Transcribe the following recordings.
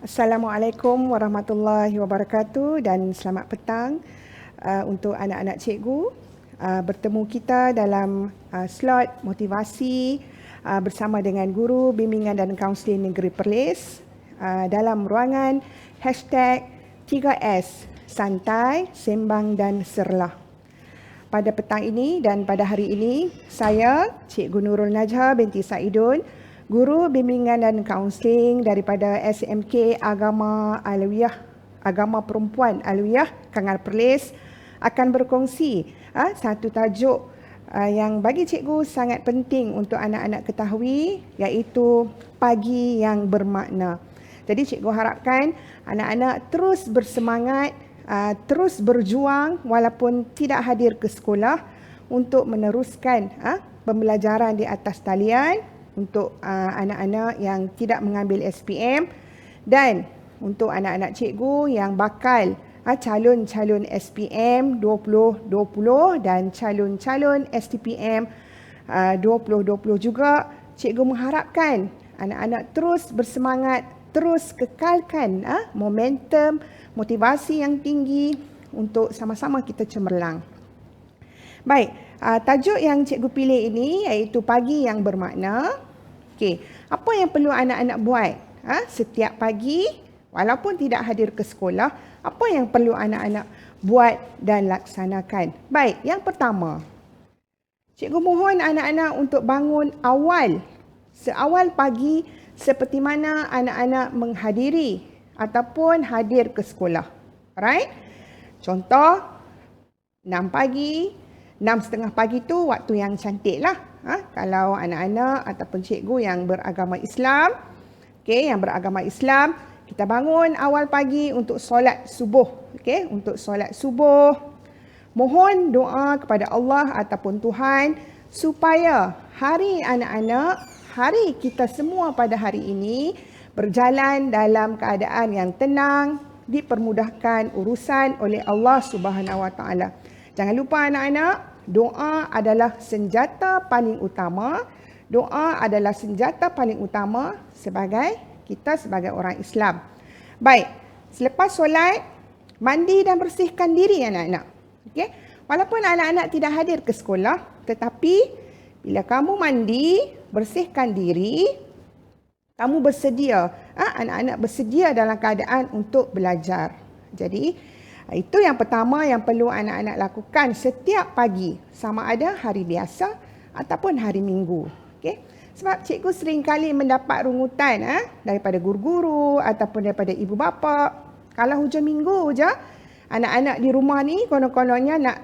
Assalamualaikum warahmatullahi wabarakatuh dan selamat petang untuk anak-anak cikgu. Bertemu kita dalam slot motivasi bersama dengan guru bimbingan dan kaunseling negeri Perlis dalam ruangan #3S Santai, Sembang dan Serlah. Pada petang ini dan pada hari ini, saya Cikgu Nurul Najha binti Saidun, Guru Bimbingan dan Kaunseling daripada SMK Agama Alawiyah, Agama Perempuan Alawiyah, Kangar Perlis, akan berkongsi satu tajuk yang bagi cikgu sangat penting untuk anak-anak ketahui, iaitu pagi yang bermakna. Jadi cikgu harapkan anak-anak terus bersemangat, terus berjuang walaupun tidak hadir ke sekolah untuk meneruskan pembelajaran di atas talian untuk anak-anak yang tidak mengambil SPM dan untuk anak-anak cikgu yang bakal calon-calon SPM 2020 dan calon-calon STPM 2020 juga. Cikgu mengharapkan anak-anak terus bersemangat, terus kekalkan momentum, motivasi yang tinggi untuk sama-sama kita cemerlang. Baik, tajuk yang cikgu pilih ini iaitu pagi yang bermakna. Okey, apa yang perlu anak-anak buat setiap pagi walaupun tidak hadir ke sekolah? Apa yang perlu anak-anak buat dan laksanakan? Baik, yang pertama, cikgu mohon anak-anak untuk bangun seawal pagi seperti mana anak-anak menghadiri ataupun hadir ke sekolah. Alright? Contoh, 6 pagi, 6:30 pagi tu waktu yang cantik lah. Kalau anak-anak ataupun cikgu yang beragama Islam, yang beragama Islam, kita bangun awal pagi untuk solat subuh. Untuk solat subuh, mohon doa kepada Allah ataupun Tuhan supaya hari anak-anak, hari kita semua pada hari ini berjalan dalam keadaan yang tenang, dipermudahkan urusan oleh Allah Subhanahu Wa Taala. Jangan lupa anak-anak, doa adalah senjata paling utama. Doa adalah senjata paling utama sebagai orang Islam. Baik, selepas solat, mandi dan bersihkan diri anak-anak. Walaupun anak-anak tidak hadir ke sekolah, tetapi bila kamu mandi, bersihkan diri, kamu bersedia, anak-anak bersedia dalam keadaan untuk belajar. Jadi, itu yang pertama yang perlu anak-anak lakukan setiap pagi, sama ada hari biasa ataupun hari Minggu. Sebab cikgu sering kali mendapat rungutan daripada guru-guru ataupun daripada ibu bapa. Kalau hujung minggu je, anak-anak di rumah ni konon-kononnya nak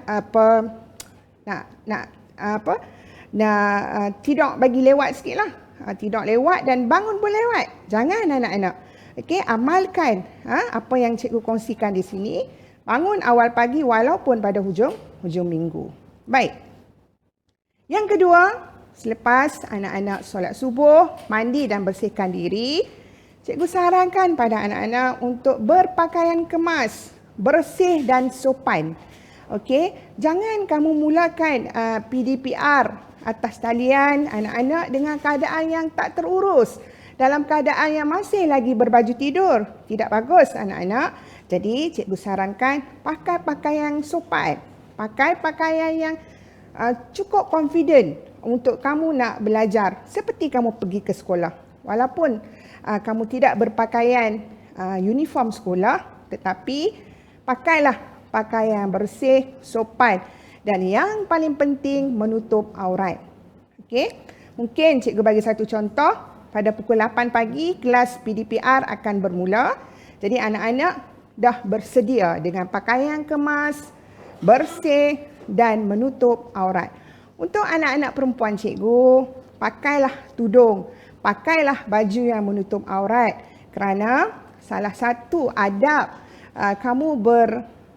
tidur bagi lewat sikit lah. Tidur lewat dan bangun pun lewat. Jangan anak-anak. Amalkan apa yang cikgu kongsikan di sini. Bangun awal pagi walaupun pada hujung minggu. Baik. Yang kedua, selepas anak-anak solat subuh, mandi dan bersihkan diri, cikgu sarankan pada anak-anak untuk berpakaian kemas, bersih dan sopan. Jangan kamu mulakan PDPR atas talian anak-anak dengan keadaan yang tak terurus, dalam keadaan yang masih lagi berbaju tidur. Tidak bagus anak-anak. Jadi cikgu sarankan pakai pakaian sopan, pakai pakaian yang cukup confident untuk kamu nak belajar seperti kamu pergi ke sekolah. Walaupun kamu tidak berpakaian uniform sekolah, tetapi pakailah pakaian bersih, sopan dan yang paling penting menutup aurat. Mungkin cikgu bagi satu contoh. Pada pukul 8 pagi kelas PDPR akan bermula. Jadi anak-anak dah bersedia dengan pakaian kemas, bersih dan menutup aurat. Untuk anak-anak perempuan cikgu, pakailah tudung, pakailah baju yang menutup aurat kerana salah satu adab kamu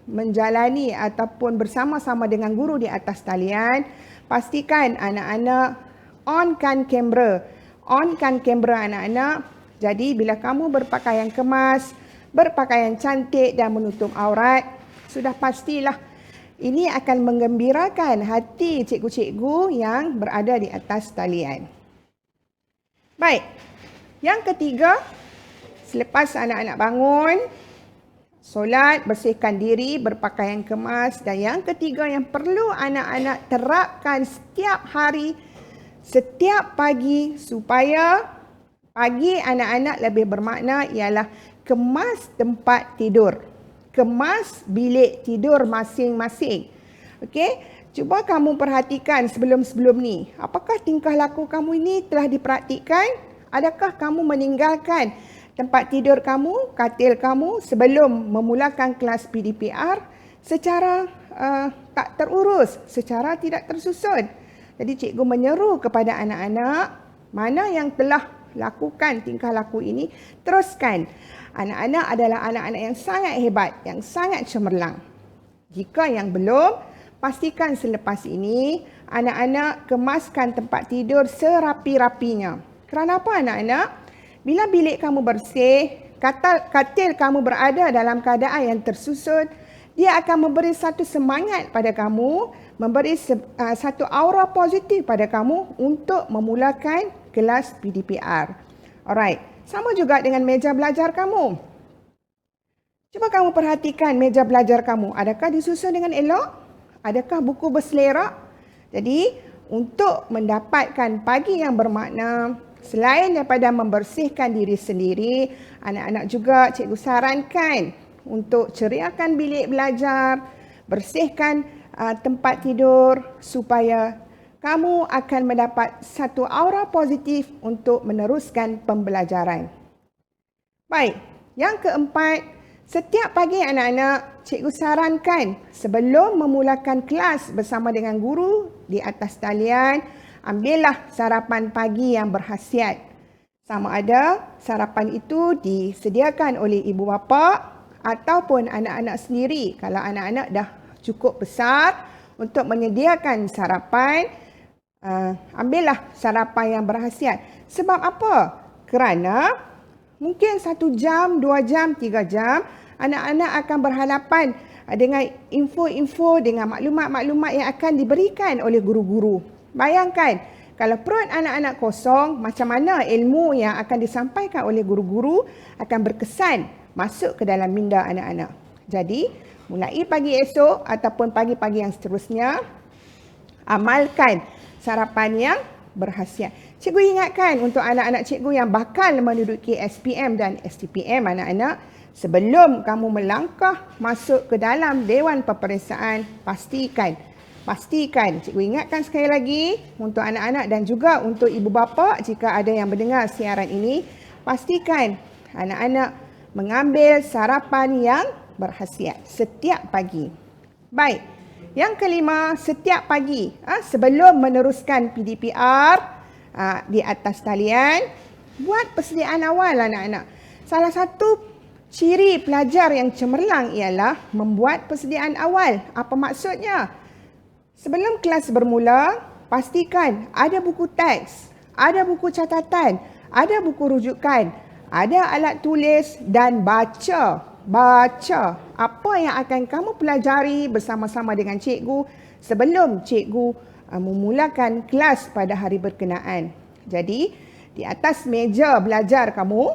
menjalani ataupun bersama-sama dengan guru di atas talian, pastikan anak-anak onkan kamera anak-anak. Jadi bila kamu berpakaian kemas, berpakaian cantik dan menutup aurat, sudah pastilah ini akan menggembirakan hati cikgu-cikgu yang berada di atas talian. Baik, yang ketiga, Selepas anak-anak bangun, solat, bersihkan diri, berpakaian kemas. Dan yang ketiga yang perlu anak-anak terapkan setiap hari, setiap pagi supaya pagi anak-anak lebih bermakna ialah kemas tempat tidur. Kemas bilik tidur masing-masing. Okey? Cuba kamu perhatikan sebelum-sebelum ni. Apakah tingkah laku kamu ini telah dipraktikkan? Adakah kamu meninggalkan tempat tidur kamu, katil kamu sebelum memulakan kelas PDPR secara tak terurus, secara tidak tersusun? Jadi cikgu menyeru kepada anak-anak mana yang telah lakukan tingkah laku ini, teruskan. Anak-anak adalah anak-anak yang sangat hebat, yang sangat cemerlang. Jika yang belum, pastikan selepas ini anak-anak kemaskan tempat tidur serapi-rapinya. Kerana apa anak-anak? Bila bilik kamu bersih, katil kamu berada dalam keadaan yang tersusun, dia akan memberi satu semangat pada kamu, memberi satu aura positif pada kamu untuk memulakan kelas PDPR. Alright, sama juga dengan meja belajar kamu. Cuba kamu perhatikan meja belajar kamu. Adakah disusun dengan elok? Adakah buku berselerak? Jadi, untuk mendapatkan pagi yang bermakna, selain daripada membersihkan diri sendiri, anak-anak juga cikgu sarankan untuk ceriakan bilik belajar, bersihkan tempat tidur supaya kamu akan mendapat satu aura positif untuk meneruskan pembelajaran. Baik, yang keempat, setiap pagi anak-anak, cikgu sarankan sebelum memulakan kelas bersama dengan guru di atas talian, ambillah sarapan pagi yang berkhasiat. Sama ada sarapan itu disediakan oleh ibu bapa ataupun anak-anak sendiri. Kalau anak-anak dah cukup besar untuk menyediakan sarapan, ambillah sarapan yang berkhasiat. Sebab apa? Kerana mungkin 1 jam, 2 jam, 3 jam, anak-anak akan berhadapan dengan info-info, dengan maklumat-maklumat yang akan diberikan oleh guru-guru. Bayangkan, kalau perut anak-anak kosong, macam mana ilmu yang akan disampaikan oleh guru-guru akan berkesan masuk ke dalam minda anak-anak. Jadi, mulai pagi esok ataupun pagi-pagi yang seterusnya, amalkan sarapan yang berkhasiat. Cikgu ingatkan untuk anak-anak cikgu yang bakal menduduki SPM dan STPM anak-anak, sebelum kamu melangkah masuk ke dalam Dewan Peperiksaan, pastikan, cikgu ingatkan sekali lagi untuk anak-anak dan juga untuk ibu bapa jika ada yang mendengar siaran ini, pastikan anak-anak mengambil sarapan yang berkhasiat setiap pagi. Baik, yang kelima, setiap pagi sebelum meneruskan PDPR di atas talian, buat persediaan awal anak-anak. Salah satu ciri pelajar yang cemerlang ialah membuat persediaan awal. Apa maksudnya? Sebelum kelas bermula, pastikan ada buku teks, ada buku catatan, ada buku rujukan, ada alat tulis dan baca apa yang akan kamu pelajari bersama-sama dengan cikgu sebelum cikgu memulakan kelas pada hari berkenaan. Jadi, di atas meja belajar kamu,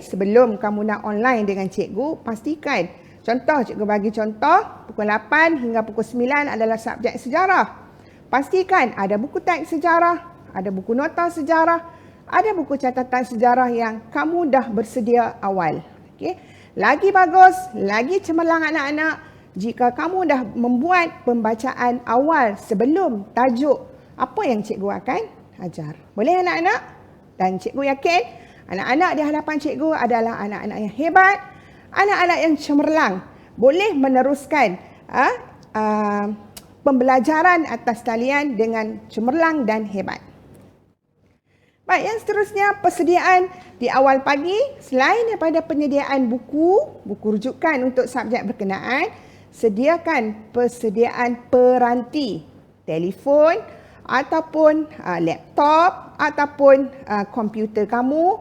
sebelum kamu nak online dengan cikgu, pastikan. Contoh, cikgu bagi contoh, pukul 8 hingga pukul 9 adalah subjek sejarah. Pastikan ada buku teks sejarah, ada buku nota sejarah, ada buku catatan sejarah yang kamu dah bersedia awal. Lagi bagus, lagi cemerlang anak-anak jika kamu dah membuat pembacaan awal sebelum tajuk apa yang cikgu akan ajar. Boleh anak-anak? Dan cikgu yakin anak-anak di hadapan cikgu adalah anak-anak yang hebat, anak-anak yang cemerlang, boleh meneruskan pembelajaran atas talian dengan cemerlang dan hebat. Baik, yang seterusnya persediaan di awal pagi, selain daripada penyediaan buku rujukan untuk subjek berkenaan, sediakan persediaan peranti, telefon ataupun laptop ataupun komputer kamu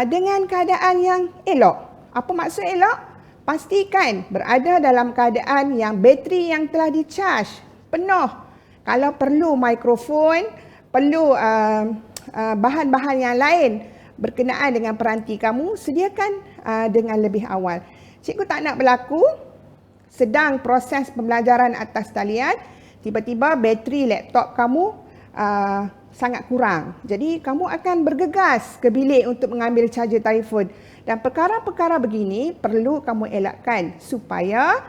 dengan keadaan yang elok. Apa maksud elok? Pastikan berada dalam keadaan yang bateri yang telah di-charge penuh. Kalau perlu mikrofon, perlu bahan-bahan yang lain berkenaan dengan peranti kamu, sediakan dengan lebih awal. Cikgu tak nak berlaku sedang proses pembelajaran atas talian, tiba-tiba bateri laptop kamu sangat kurang. Jadi kamu akan bergegas ke bilik untuk mengambil charger telefon. Dan perkara-perkara begini perlu kamu elakkan supaya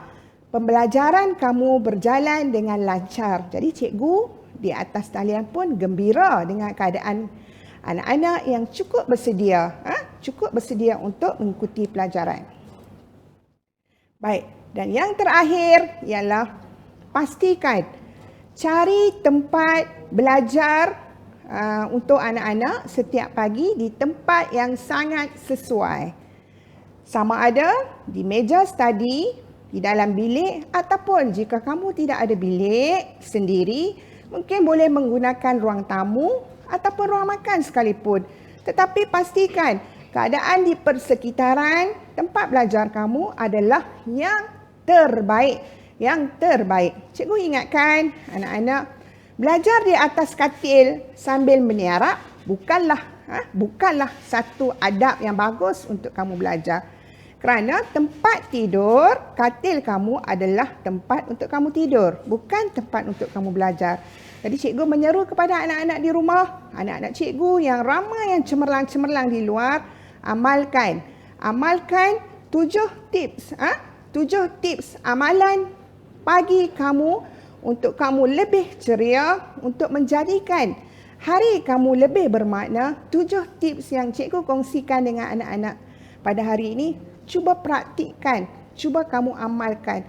pembelajaran kamu berjalan dengan lancar. Jadi cikgu di atas talian pun gembira dengan keadaan anak-anak yang cukup bersedia untuk mengikuti pelajaran. Baik, dan yang terakhir ialah pastikan cari tempat belajar untuk anak-anak setiap pagi di tempat yang sangat sesuai. Sama ada di meja study, di dalam bilik, ataupun jika kamu tidak ada bilik sendiri, mungkin boleh menggunakan ruang tamu ataupun ruang makan sekalipun. Tetapi pastikan keadaan di persekitaran tempat belajar kamu adalah yang terbaik. Cikgu ingatkan anak-anak, belajar di atas katil sambil meniarap bukanlah satu adab yang bagus untuk kamu belajar. Kerana tempat tidur, katil kamu adalah tempat untuk kamu tidur, bukan tempat untuk kamu belajar. Jadi cikgu menyeru kepada anak-anak di rumah, anak-anak cikgu yang ramai yang cemerlang-cemerlang di luar, amalkan 7 tips amalan pagi kamu untuk kamu lebih ceria, untuk menjadikan hari kamu lebih bermakna. 7 tips yang cikgu kongsikan dengan anak-anak pada hari ini, cuba praktikkan, cuba kamu amalkan.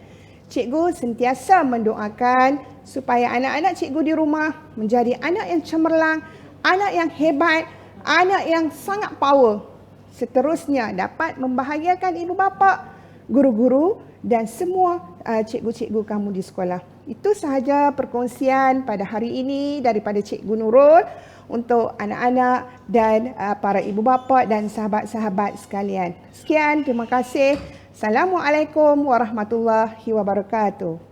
Cikgu sentiasa mendoakan supaya anak-anak cikgu di rumah menjadi anak yang cemerlang, anak yang hebat, anak yang sangat power. Seterusnya dapat membahagiakan ibu bapa, guru-guru dan semua cikgu-cikgu kamu di sekolah. Itu sahaja perkongsian pada hari ini daripada Cikgu Nurul untuk anak-anak dan para ibu bapa dan sahabat-sahabat sekalian. Sekian, terima kasih. Assalamualaikum warahmatullahi wabarakatuh.